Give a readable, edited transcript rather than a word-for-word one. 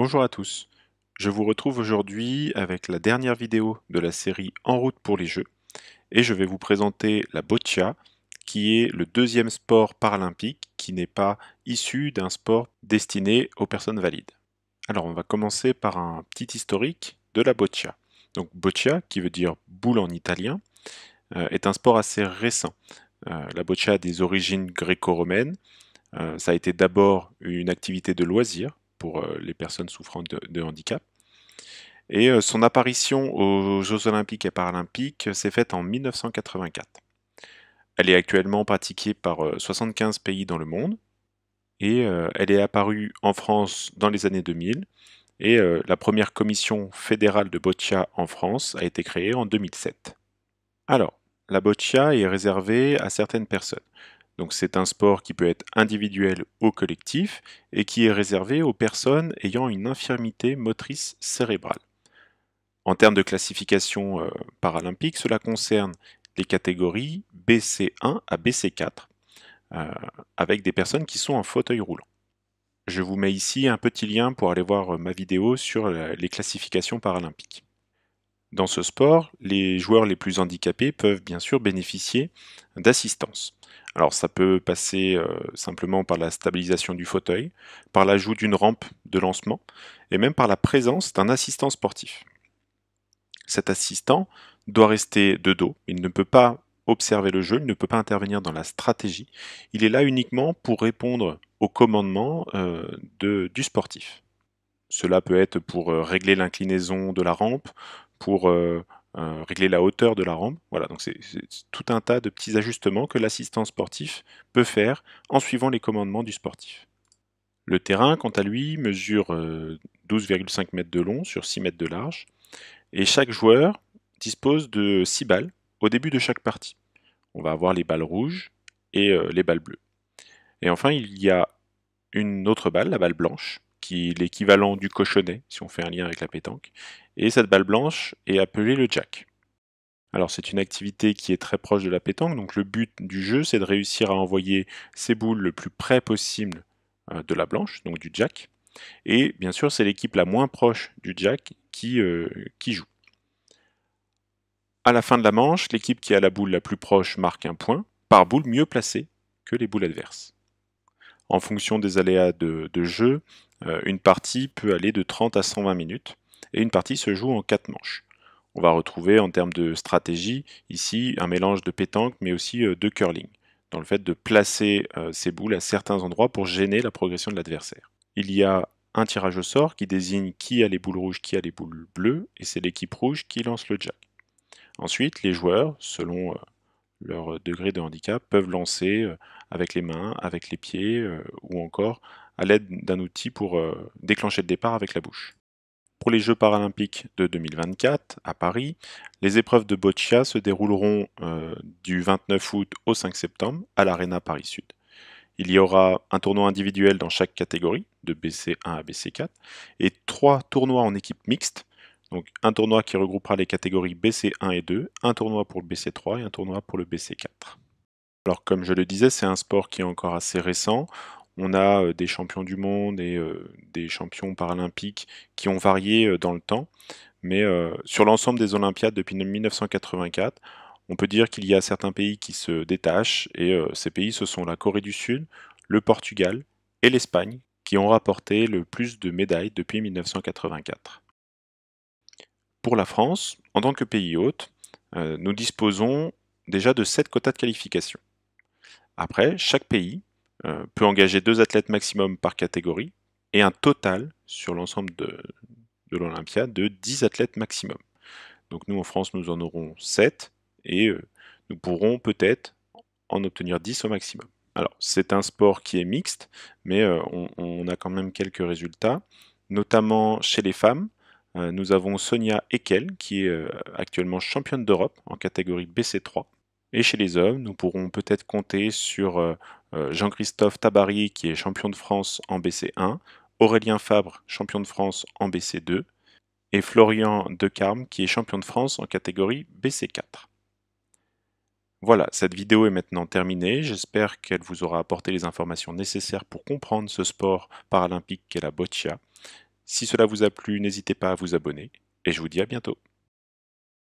Bonjour à tous, je vous retrouve aujourd'hui avec la dernière vidéo de la série En route pour les Jeux et je vais vous présenter la boccia qui est le deuxième sport paralympique qui n'est pas issu d'un sport destiné aux personnes valides. Alors on va commencer par un petit historique de la boccia. Donc boccia qui veut dire boule en italien est un sport assez récent. La boccia a des origines gréco-romaines. Ça a été d'abord une activité de loisir pour les personnes souffrant de handicap. Et son apparition aux Jeux olympiques et paralympiques s'est faite en 1984. Elle est actuellement pratiquée par 75 pays dans le monde et elle est apparue en France dans les années 2000 et la première commission fédérale de boccia en France a été créée en 2007. Alors, la boccia est réservée à certaines personnes. Donc c'est un sport qui peut être individuel ou collectif et qui est réservé aux personnes ayant une infirmité motrice cérébrale. En termes de classification paralympique, cela concerne les catégories BC1 à BC4, avec des personnes qui sont en fauteuil roulant. Je vous mets ici un petit lien pour aller voir ma vidéo sur les classifications paralympiques. Dans ce sport, les joueurs les plus handicapés peuvent bien sûr bénéficier d'assistance. Alors ça peut passer simplement par la stabilisation du fauteuil, par l'ajout d'une rampe de lancement et même par la présence d'un assistant sportif. Cet assistant doit rester de dos, il ne peut pas observer le jeu, il ne peut pas intervenir dans la stratégie, il est là uniquement pour répondre aux commandements du sportif. Cela peut être pour régler l'inclinaison de la rampe, pour régler la hauteur de la rampe. Voilà, donc c'est tout un tas de petits ajustements que l'assistant sportif peut faire en suivant les commandements du sportif. Le terrain, quant à lui, mesure 12,5 mètres de long sur 6 mètres de large, et chaque joueur dispose de 6 balles au début de chaque partie. On va avoir les balles rouges et les balles bleues. Et enfin, il y a une autre balle, la balle blanche, qui est l'équivalent du cochonnet, si on fait un lien avec la pétanque. Et cette balle blanche est appelée le jack. Alors c'est une activité qui est très proche de la pétanque, donc le but du jeu c'est de réussir à envoyer ces boules le plus près possible de la blanche, donc du jack. Et bien sûr c'est l'équipe la moins proche du jack qui joue. À la fin de la manche, l'équipe qui a la boule la plus proche marque un point, par boule mieux placée que les boules adverses. En fonction des aléas de jeu, une partie peut aller de 30 à 120 minutes, et une partie se joue en 4 manches. On va retrouver en termes de stratégie, ici, un mélange de pétanque, mais aussi de curling, dans le fait de placer ces boules à certains endroits pour gêner la progression de l'adversaire. Il y a un tirage au sort qui désigne qui a les boules rouges, qui a les boules bleues, et c'est l'équipe rouge qui lance le jack. Ensuite, les joueurs, selon leur degré de handicap, peuvent lancer avec les mains, avec les pieds ou encore à l'aide d'un outil pour déclencher le départ avec la bouche. Pour les Jeux paralympiques de 2024 à Paris, les épreuves de boccia se dérouleront du 29 août au 5 septembre à l'Arena Paris Sud. Il y aura un tournoi individuel dans chaque catégorie, de BC1 à BC4, et 3 tournois en équipe mixte. Donc un tournoi qui regroupera les catégories BC1 et 2, un tournoi pour le BC3 et un tournoi pour le BC4. Alors comme je le disais, c'est un sport qui est encore assez récent. On a des champions du monde et des champions paralympiques qui ont varié dans le temps. Mais sur l'ensemble des Olympiades depuis 1984, on peut dire qu'il y a certains pays qui se détachent, et ces pays, ce sont la Corée du Sud, le Portugal et l'Espagne, qui ont rapporté le plus de médailles depuis 1984. Pour la France, en tant que pays hôte, nous disposons déjà de 7 quotas de qualification. Après, chaque pays peut engager 2 athlètes maximum par catégorie, et un total sur l'ensemble de l'Olympiade de 10 athlètes maximum. Donc nous en France nous en aurons 7 et nous pourrons peut-être en obtenir 10 au maximum. Alors c'est un sport qui est mixte, mais on a quand même quelques résultats, notamment chez les femmes. Nous avons Sonia Ekel qui est actuellement championne d'Europe en catégorie BC3. Et chez les hommes, nous pourrons peut-être compter sur Jean-Christophe Tabary qui est champion de France en BC1, Aurélien Fabre champion de France en BC2, et Florian Decarme qui est champion de France en catégorie BC4. Voilà, cette vidéo est maintenant terminée, j'espère qu'elle vous aura apporté les informations nécessaires pour comprendre ce sport paralympique qu'est la boccia. Si cela vous a plu, n'hésitez pas à vous abonner, et je vous dis à bientôt.